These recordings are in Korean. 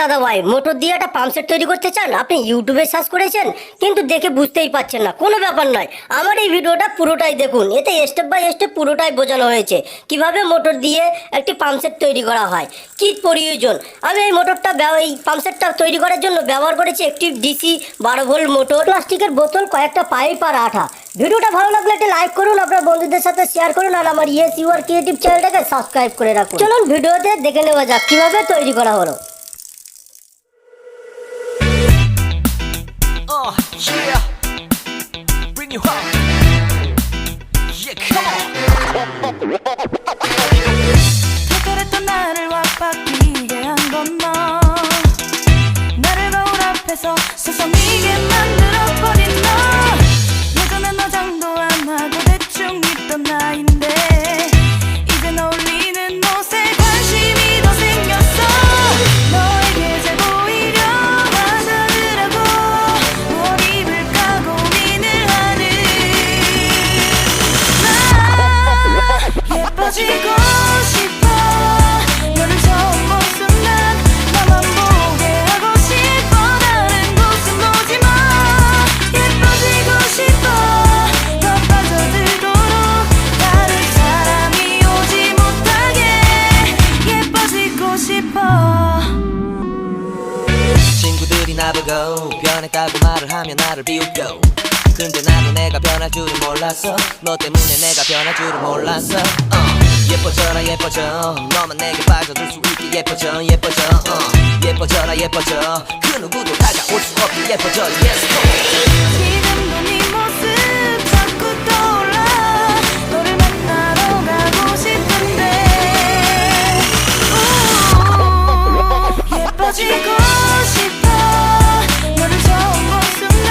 দাদা ভাই, মোটর দিয়ে একটা পাম্পসেট তৈরি করতে চান? আপনি ইউটিউবে সার্চ করেছেন কিন্তু দেখে বুঝতেই পারছেন না। কোনো ব্যাপার নয়, আমার এই ভিডিওটা পুরোটাই দেখুন। এতে স্টেপ বাই স্টেপ পুরোটাই বোঝানো হয়েছে কিভাবে মোটর দিয়ে একটি পাম্পসেট তৈরি করা হয়, কি প্রয়োজন। আমি এই এই পাম্পসেটটা তৈরি করার জন্য ব্যবহার করেছি একটি ডিসি 12 ভোল্ট মোটর, প্লাস্টিকের বোতল, কয়েকটা পাইপ আর আঠা। ভিডিওটা ভালো লাগলে একটা লাইক করুন, আপনার বন্ধুদের সাথে শেয়ার করুন, আর আমার ইয়েস ইউ আর ক্রিয়েটিভ চ্যানেলটাকে সাবস্ক্রাইব করে রাখুন। চলুন ভিডিওতে দেখে নেওয়া যাক কিভাবে তৈরি করা হলো। Yeah, bring you home. Yeah, come on. 특별했던 나를 왁박이게 한 건 너. 나를 거울 앞에서 세상이게 만들어버린 너. 예전엔 화장도 안 하고 대충 입던 나인데 이젠 어울리는 옷에 관심이 더 생겼어. 너에게 잘 보이려 하자느라고 뭘 입을까 고민을 하는 나. 예뻐지고 싶어. 너를 처음 본 순간 나만 보게 하고 싶어. 다른 곳은 보지 마. 예뻐지고 싶어. 더 빠져들도록 다른 사람이 오지 못하게 예뻐지고 싶어. 친구들이 나보고 변했다고 말을 하면 나를 비웃고, 근데 나도 내가 변할 줄은 몰랐어. 너 때문에 내가 변할 줄은 몰랐어. 예뻐져라 예뻐져, 너만 내게 빠져들 수 있게 예뻐져 예뻐져. 예뻐져라 예뻐져, 그 누구도 다가올 수 없게 예뻐져. Yes, come on. 지금도 네 모습 자꾸 떠올라. 너를 만나러 가고 싶은데 예뻐지고 싶어. 너를 처음 본 순간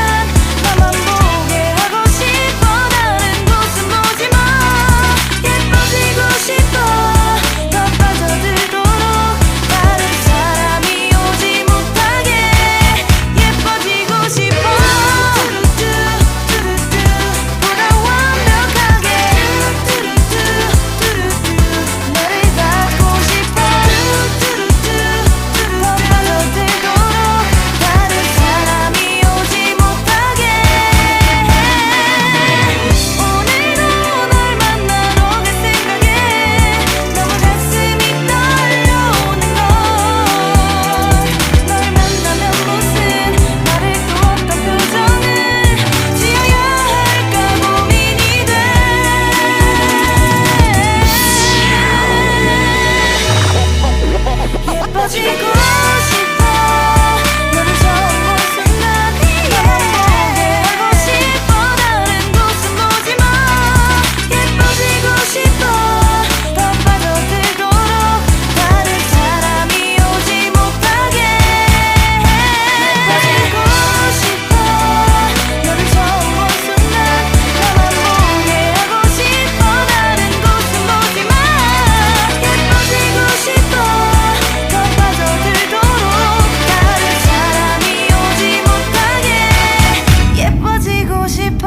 나만 보게 하고 싶어. 다른 곳은 보지 마. 예뻐지고 싶어. 더 빠져들도록 다른 사람이 오지 못하게 예뻐지고 싶어. 보다 완벽하게 너를 갖고 싶어. 더 빠져들도록 다른 사람이 오지 못하게. 오늘도 널 만나러 갈 생각에 너무 가슴이 떨려오는 걸. 널 만나면 무슨 말을 또 어떤 표정을 지어야 할까 고민이 돼. 예뻐지고 싶어. 너를 처음 본 순간 나만 보게 하고 싶어. 다른 곳은 보지 마. 예뻐지고 싶어. 더 빠져들도록 다른 사람이 오지 못하게 예뻐지고 싶어. 너를 처음 본 순간 나만 보게 하고 싶어. 다른 곳은 보지 마. 예뻐지고 싶어. 더 빠져들도록 다른 사람이 오지 못하게 예뻐지고 싶어.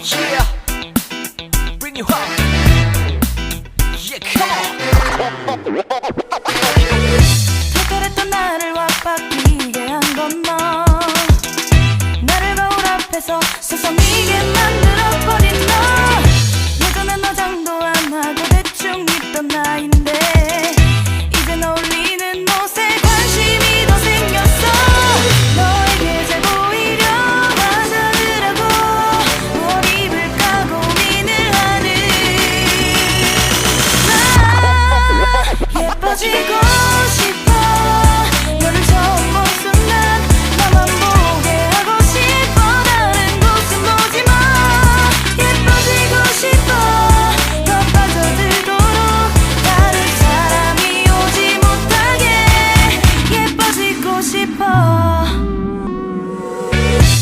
Yeah, bring you home. Yeah, come on. 특별했던 나를 왁박이게 한 건 너. 나를 거울 앞에서 세상이게 만들어버린 너. 예전엔 화장도 안 하고 대충 입던 나인데 이젠 어울리는 옷에 관심이 더 생겼어. 너에게 잘 보이려 하자느라고 뭘 입을까 고민을 하는 나. 예뻐지고 싶어. 너를 처음 본 순간 나만 보게 하고 싶어. 다른 곳은 보지 마. 예뻐지고 싶어. 더 빠져들도록 다른 사람이 오지 못하게 예뻐지고 싶어.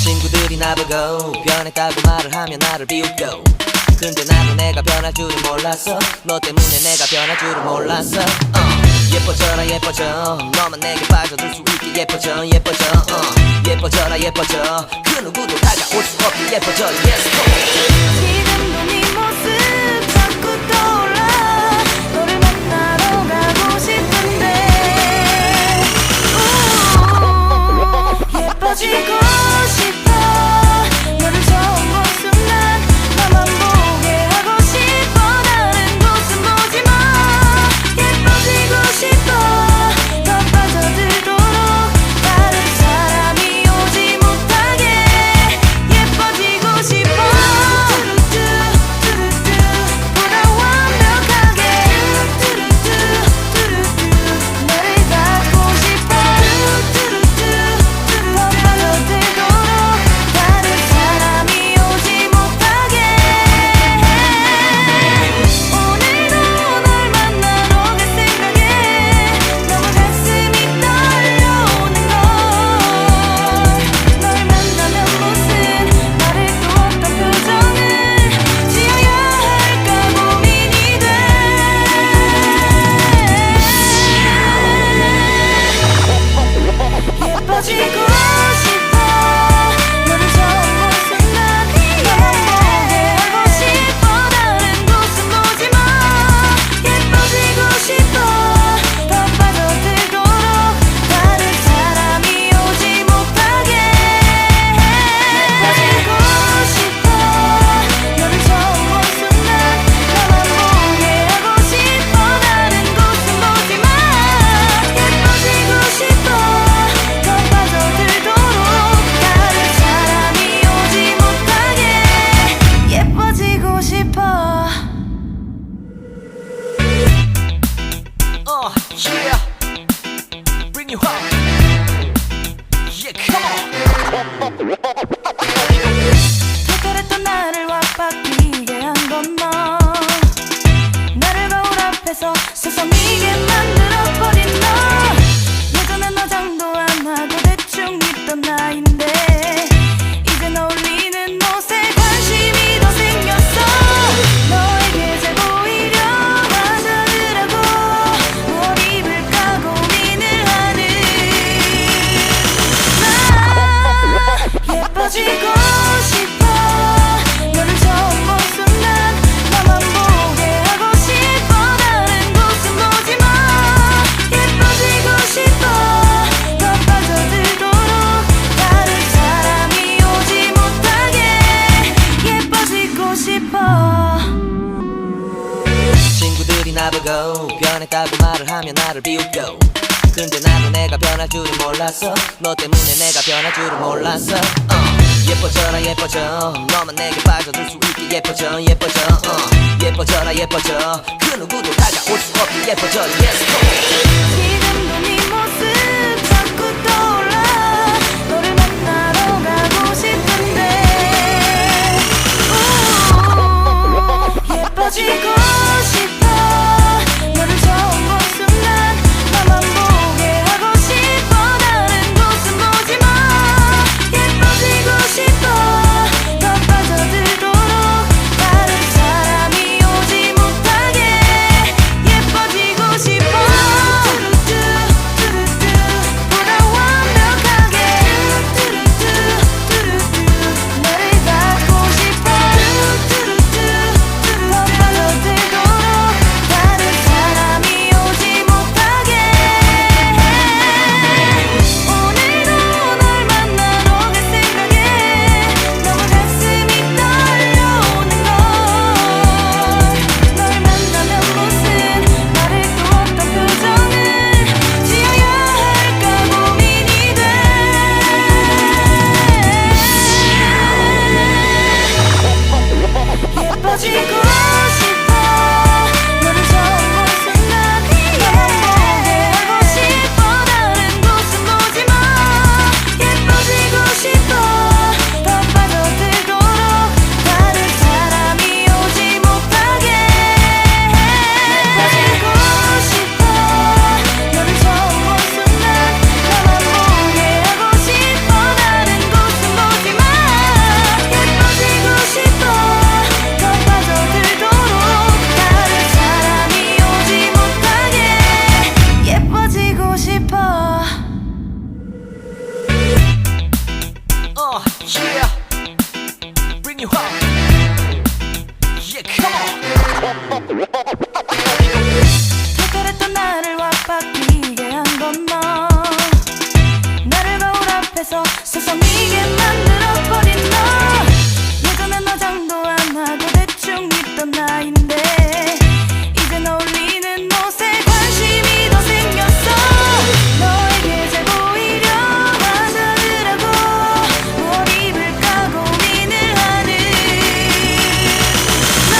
친구들이 나보고 변했다고 말을 하면 나를 비웃고, 근데 나도 내가 변할 줄은 몰랐어. 너 때문에 내가 변할 줄은 몰랐어. 예뻐져라 예뻐져, 너만 내게 빠져들 수 있게 예뻐져 예뻐져. 예뻐져라 예뻐져, 그 누구도 다가올 수 없게 예뻐져. Yes, come on. 지금도 네 모습 자꾸 떠올라. 너를 만나 Yeah, bring you home. Yeah, come on. 특별했던 나를 와바뀌게 한 건 너. 나를 거울 앞에서 세상이게 만들어버린 너. 예전엔 화장도 안 하고 대충 입던 나인데 이젠 어울리는 옷에 관심이 더 생겼어. 너에게 잘 보이려 화장을 하고 뭘 입을까 고민을 하는 나. 예뻐지고 싶어. 너를 처음 본 순간 나만 보게 하고 싶어. 다른 곳은 보지 마. 예뻐지고 싶어. 더 빠져들도록 다른 사람이 오지 못하게 예뻐지고 싶어. 친구들이 나보고 변했다고 말을 하면 나를 비웃고 근데 나도 내가 변할 줄은 몰랐어. 너 때문에 내가 변할 줄은 몰랐어. 예뻐져라 예뻐져. 너만 내게 빠져들 수 있게 예뻐져 예뻐져. 예뻐져라 예뻐져. 그 누구도 다가올 수 없게 예뻐져. Yes, come on. 지금도 네 모습 자꾸 떠올라. 너를 만나러 가고 싶은데 예뻐지고 싶어. 너를 처음 본 순간 나만 보게 하고 싶어. 다른 곳은 보지 마. 예뻐지고 싶어. 더 빠져들도록 다른 사람이 오지 못하게 예뻐지고 싶어. 보다 완벽하게 너를 닿고 싶어. 더 빠져들도록 다른 사람이 오지 못하게. 오늘도 널 만나러 갈 생각에 너무 가슴이 떨려오는 걸. 널 만나면 무슨 말을 또 어떤 표정을 지어야 할까 고민이 돼. 예뻐지고 싶어. 너를 처음 본 순간 나만 보게 하고 싶어. 다른 곳은 보지 마. 예뻐지고 싶어. 더 빠져들도록 다른 사람이 오지 못하게 예뻐지고 싶어. 너를 처음 본 순간 나만 보게 하고 싶어. 다른 곳은 보지 마. 예뻐지고 싶어. 더 빠져들도록 다른 사람이 오지 못하게 예뻐지고 싶어. Yeah, bring you home. Yeah, come on. 특별했던 나를 와바뀌게 한 건 너. 나를 거울 앞에서 세상이게 만들어버린 너. 예전엔 화장도 안 하고 대충 입던 나인데 이젠 어울리는 옷에 관심이 더 생겼어. 너에게 잘 보이려 화장을 하고 뭘 입을까 고민을 하는 나.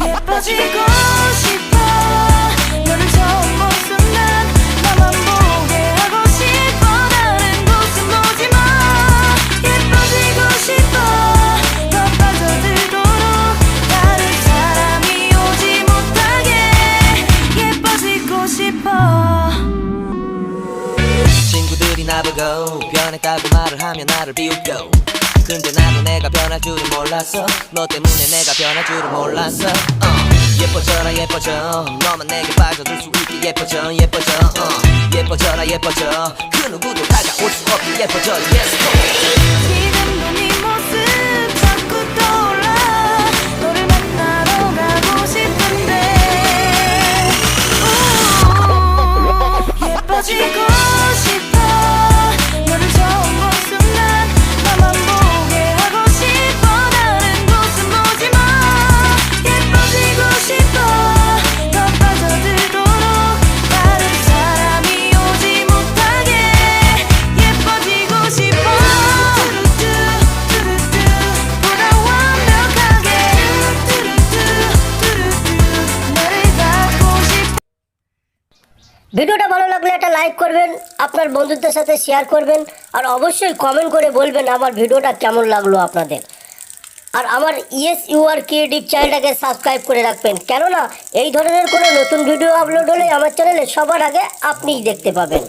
예뻐지고 싶어. 너를 처음 본 순간 나만 보게 하고 싶어. 다른 곳은 보지 마. 예뻐지고 싶어. 더 빠져들도록 다른 사람이 오지 못하게 예뻐지고 싶어. 친구들이 나보고 변했다고 말을 하면 나를 비웃고 근데 나도 내가 변할 줄은 몰랐어. 너 때문에 내가 변할 줄은 몰랐어. 예뻐져라 예뻐져. 너만 내게 빠져들 수 있게 예뻐져 예뻐져. 예뻐져라 예뻐져. 그 누구도 다가올 수 없게 예뻐져. Yes, come on. 지금도 네 모습 자꾸 떠올라. 너를 만나러 가고 싶은데 예뻐지고 싶어. 너를 처음 본 순간 나만 보게 하고 싶어. 다른 곳은 보지 마. 예뻐지고 싶어. 더 빠져들도록 다른 사람이 오지 못하게 예뻐지고 싶어. ভিডিওটা ভালো লাগলে একটা লাইক করবেন, আপনার বন্ধুদের সাথে শেয়ার করবেন, আর অবশ্যই কমেন্ট করে বলবেন আমার ভিডিওটা কেমন লাগলো আপনাদের। আর আমার ইয়েস ইউ আর ক্রিয়েটিভ চ্যানেলটাকে সাবস্ক্রাইব করে রাখবেন, কেননা এই ধরনের কোনো নতুন ভিডিও আপলোড হলে আমার চ্যানেলে সবার আগে আপনিই দেখতে পাবেন।